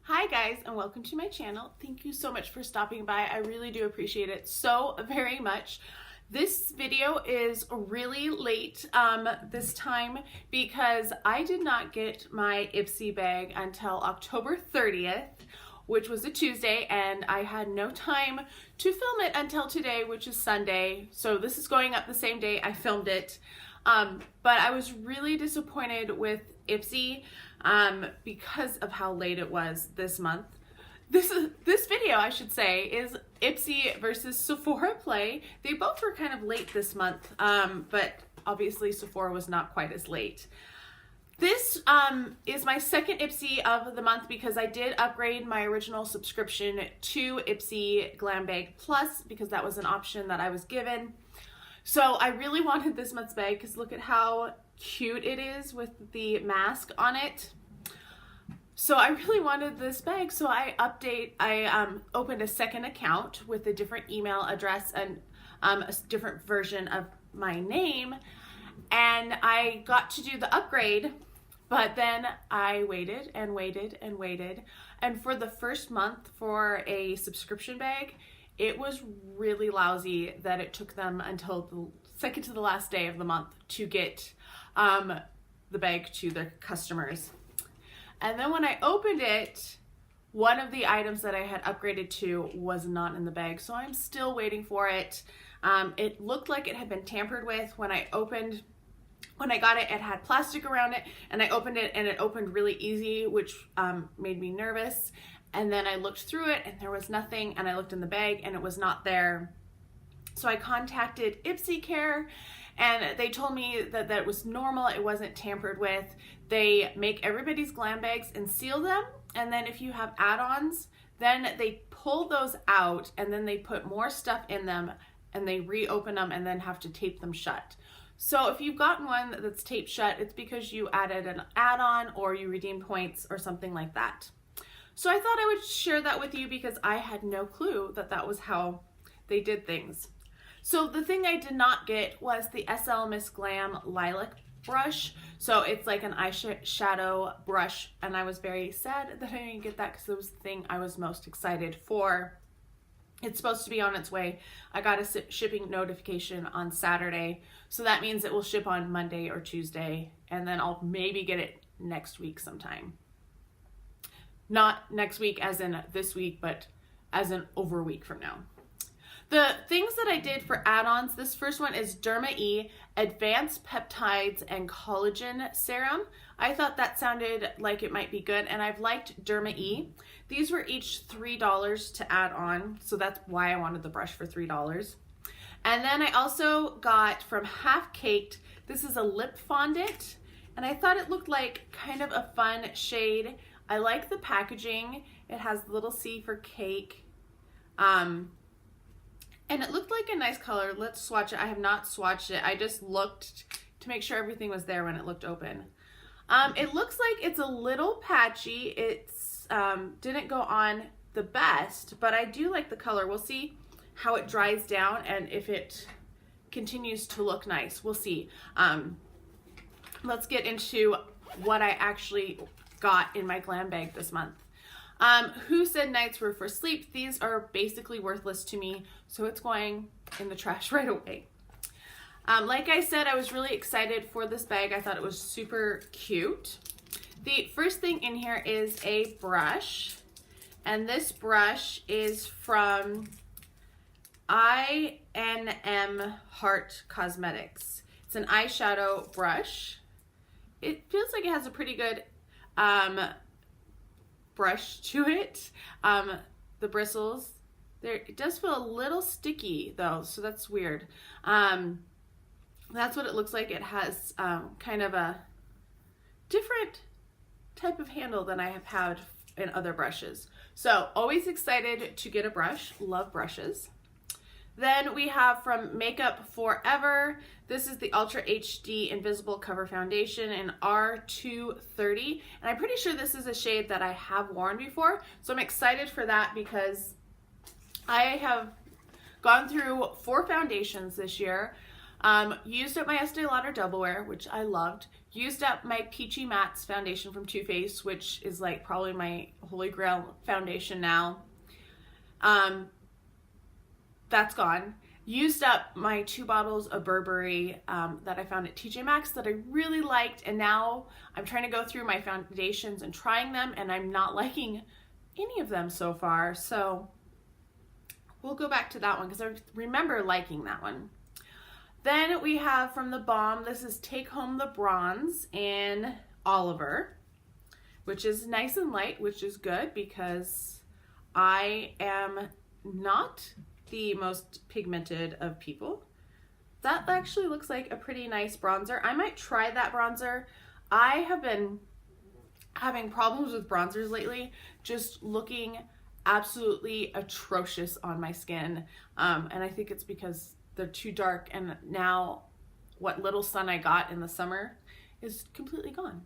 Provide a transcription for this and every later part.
Hi guys, and welcome to my channel. Thank you so much for stopping by. I really do appreciate it so very much. This video is really late this time because I did not get my Ipsy bag until October 30th, which was a Tuesday, and I had no time to film it until today, which is Sunday. So this is going up the same day I filmed it. But I was really disappointed with Ipsy because of how late it was this month. This video, I should say, is Ipsy versus Sephora play. They both were kind of late this month, but obviously Sephora was not quite as late. This is my second Ipsy of the month because I did upgrade my original subscription to Ipsy Glam Bag Plus because that was an option that I was given. So I really wanted this month's bag because look at how cute it is with the mask on it. So I really wanted this bag, so I opened a second account with a different email address and a different version of my name, and I got to do the upgrade, but then I waited and waited and waited, and for the first month for a subscription bag, it was really lousy that it took them until the second to the last day of the month to get the bag to their customers. And then when I opened it, one of the items that I had upgraded to was not in the bag, so I'm still waiting for it. It looked like it had been tampered with. When I got it, it had plastic around it, and I opened it and it opened really easy, which made me nervous. And then I looked through it and there was nothing, and I looked in the bag and it was not there. So I contacted Ipsy Care and they told me that it was normal, it wasn't tampered with. They make everybody's glam bags and seal them, and then if you have add-ons, then they pull those out and then they put more stuff in them and they reopen them and then have to tape them shut. So if you've gotten one that's taped shut, it's because you added an add-on or you redeemed points or something like that. So I thought I would share that with you because I had no clue that that was how they did things. So the thing I did not get was the SL Miss Glam Lilac brush. So it's like an eyeshadow brush, and I was very sad that I didn't get that because it was the thing I was most excited for. It's supposed to be on its way. I got a shipping notification on Saturday, so that means it will ship on Monday or Tuesday, and then I'll maybe get it next week sometime. Not next week as in this week, but as in over a week from now. The things that I did for add-ons, this first one is Derma E Advanced Peptides and Collagen Serum. I thought that sounded like it might be good, and I've liked Derma E. These were each $3 to add on, so that's why I wanted the brush for $3. And then I also got from Half Caked, this is a lip fondant, and I thought it looked like kind of a fun shade. I like the packaging. It has the little C for cake. And it looked like a nice color. Let's swatch it. I have not swatched it. I just looked to make sure everything was there when it looked open. It looks like it's a little patchy. It's didn't go on the best, but I do like the color. We'll see how it dries down and if it continues to look nice. We'll see. Let's get into what I actually got in my glam bag this month. Who Said Nights Were for Sleep? These are basically worthless to me, so it's going in the trash right away. Like I said, I was really excited for this bag. I thought it was super cute. The first thing in here is a brush, and this brush is from INM Heart Cosmetics. It's an eyeshadow brush. It feels like it has a pretty good brush to it. The bristles there, it does feel a little sticky though, so that's weird. That's what it looks like. It has kind of a different type of handle than I have had in other brushes. So always excited to get a brush, love brushes. Then we have from Makeup Forever, this is the Ultra HD Invisible Cover Foundation in R230, and I'm pretty sure this is a shade that I have worn before, so I'm excited for that because I have gone through 4 foundations this year. Used at my Estee Lauder Double Wear, which I loved. Used up my Peachy Mattes foundation from Too Faced, which is like probably my holy grail foundation now. That's gone. Used up my 2 bottles of Burberry that I found at TJ Maxx that I really liked, and now I'm trying to go through my foundations and trying them, and I'm not liking any of them so far. So we'll go back to that one because I remember liking that one. Then we have from the Balm, this is Take Home the Bronze in Oliver, which is nice and light, which is good because I am not the most pigmented of people. That actually looks like a pretty nice bronzer. I might try that bronzer. I have been having problems with bronzers lately, just looking absolutely atrocious on my skin. And I think it's because they're too dark, and now what little sun I got in the summer is completely gone.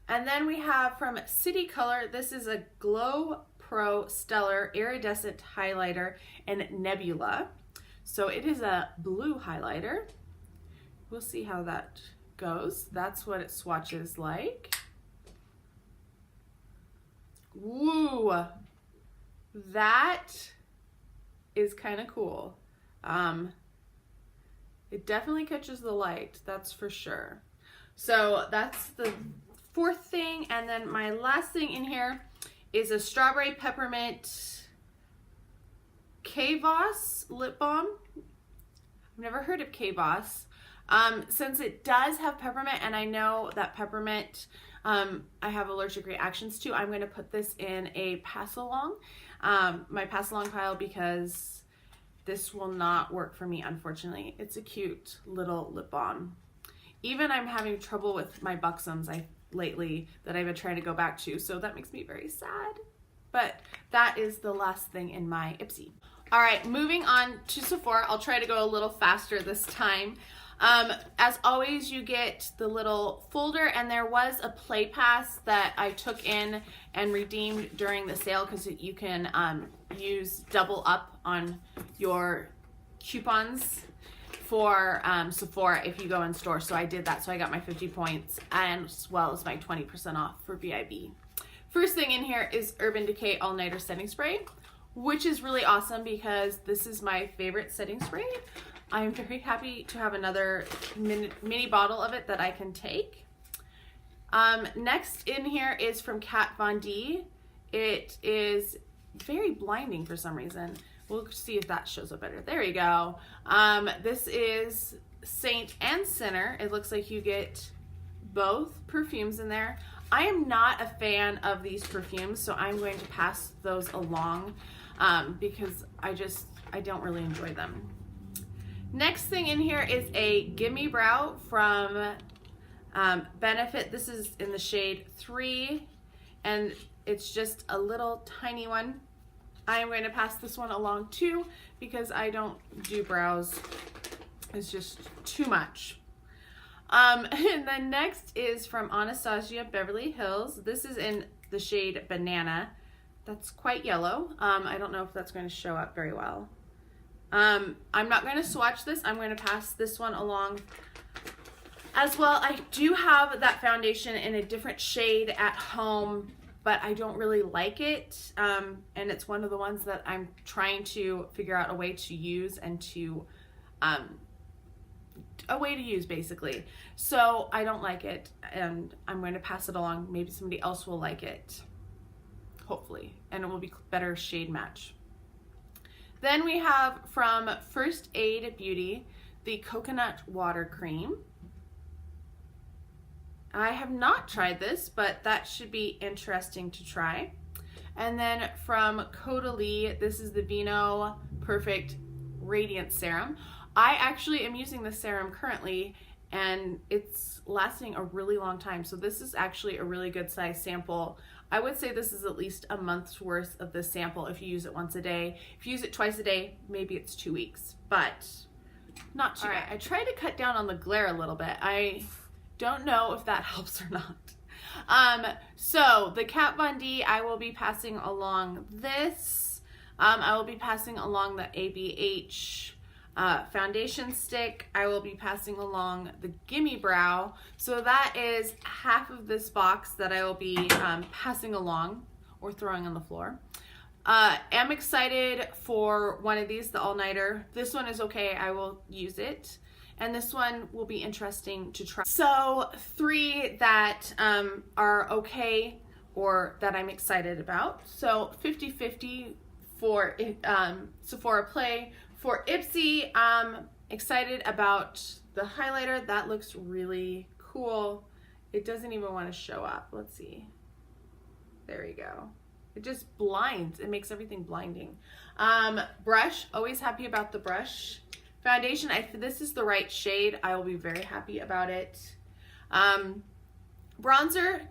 And then we have from City Color, this is a Glow Pro Stellar Iridescent Highlighter in Nebula. So it is a blue highlighter. We'll see how that goes. That's what it swatches like. Woo! That is kind of cool. It definitely catches the light, that's for sure. So that's the 4th thing, and then my last thing in here is a Strawberry Peppermint K-Voss lip balm. I've never heard of K-Voss. Since it does have peppermint, and I know that peppermint I have allergic reactions to, I'm going to put this in a pass-along, my pass-along pile, because this will not work for me, unfortunately. It's a cute little lip balm. Even I'm having trouble with my Buxoms lately that I've been trying to go back to, so that makes me very sad. But that is the last thing in my Ipsy. All right, moving on to Sephora. I'll try to go a little faster this time. As always, you get the little folder, and there was a play pass that I took in and redeemed during the sale because you can use double up on your coupons for Sephora if you go in store. So I did that, so I got my 50 points and as well as my 20% off for VIB. First thing in here is Urban Decay All Nighter Setting Spray, which is really awesome because this is my favorite setting spray. I'm very happy to have another mini bottle of it that I can take. Next in here is from Kat Von D. It is very blinding for some reason. We'll see if that shows up better. There you go. This is Saint and Sinner. It looks like you get both perfumes in there. I am not a fan of these perfumes, so I'm going to pass those along because I don't really enjoy them. Next thing in here is a Gimme Brow from Benefit. This is in the shade 3, and it's just a little tiny one. I am going to pass this one along too because I don't do brows. It's just too much. And then next is from Anastasia Beverly Hills. This is in the shade Banana. That's quite yellow. I don't know if that's going to show up very well. I'm not going to swatch this. I'm going to pass this one along as well. I do have that foundation in a different shade at home, but I don't really like it. And it's one of the ones that I'm trying to figure out a way to use and to, basically. So I don't like it, and I'm going to pass it along. Maybe somebody else will like it, hopefully, and it will be better shade match. Then we have from First Aid Beauty, the Coconut Water Cream. I have not tried this, but that should be interesting to try. And then from Caudalie, this is the Vino Perfect Radiant Serum. I actually am using the serum currently, and it's lasting a really long time. So this is actually a really good size sample. I would say this is at least a month's worth of the sample if you use it once a day. If you use it twice a day, maybe it's 2 weeks, but not too bad. I try to cut down on the glare a little bit. I don't know if that helps or not. So the Kat Von D, I will be passing along this. I will be passing along the ABH foundation stick, I will be passing along the Gimme Brow. So that is half of this box that I will be passing along or throwing on the floor. I'm excited for one of these, the all-nighter. This one is okay, I will use it. And this one will be interesting to try. So 3 that are okay or that I'm excited about. So 50-50 for Sephora Play. For Ipsy, I'm excited about the highlighter. That looks really cool. It doesn't even want to show up. Let's see. There we go. It just blinds. It makes everything blinding. Brush, always happy about the brush. Foundation, this is the right shade. I will be very happy about it. Bronzer,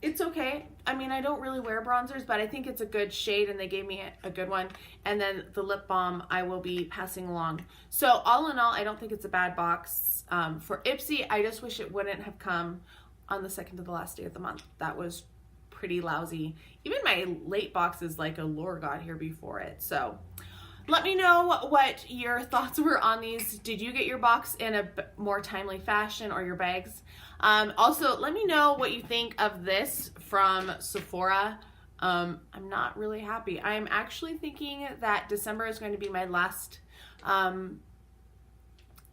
it's okay. I mean, I don't really wear bronzers, but I think it's a good shade and they gave me a good one. And then the lip balm I will be passing along. So all in all, I don't think it's a bad box. For Ipsy, I just wish it wouldn't have come on the second to the last day of the month. That was pretty lousy. Even my late box is like a lure got here before it. So let me know what your thoughts were on these. Did you get your box in a more timely fashion, or your bags? Also, let me know what you think of this from Sephora. I'm not really happy. I'm actually thinking that December is going to be my last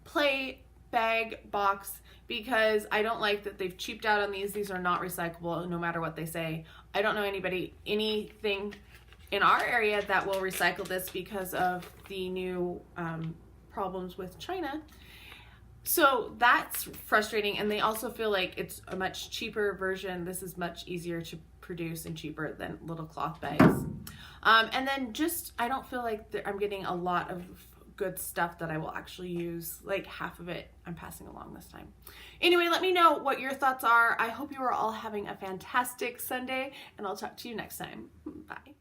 play bag box, because I don't like that they've cheaped out on these. These are not recyclable no matter what they say. I don't know anything in our area that will recycle this because of the new problems with China. So that's frustrating, and they also feel like it's a much cheaper version. This is much easier to produce and cheaper than little cloth bags. And then just, I don't feel like I'm getting a lot of good stuff that I will actually use. Like half of it I'm passing along this time. Anyway, let me know what your thoughts are. I hope you are all having a fantastic Sunday, and I'll talk to you next time. Bye.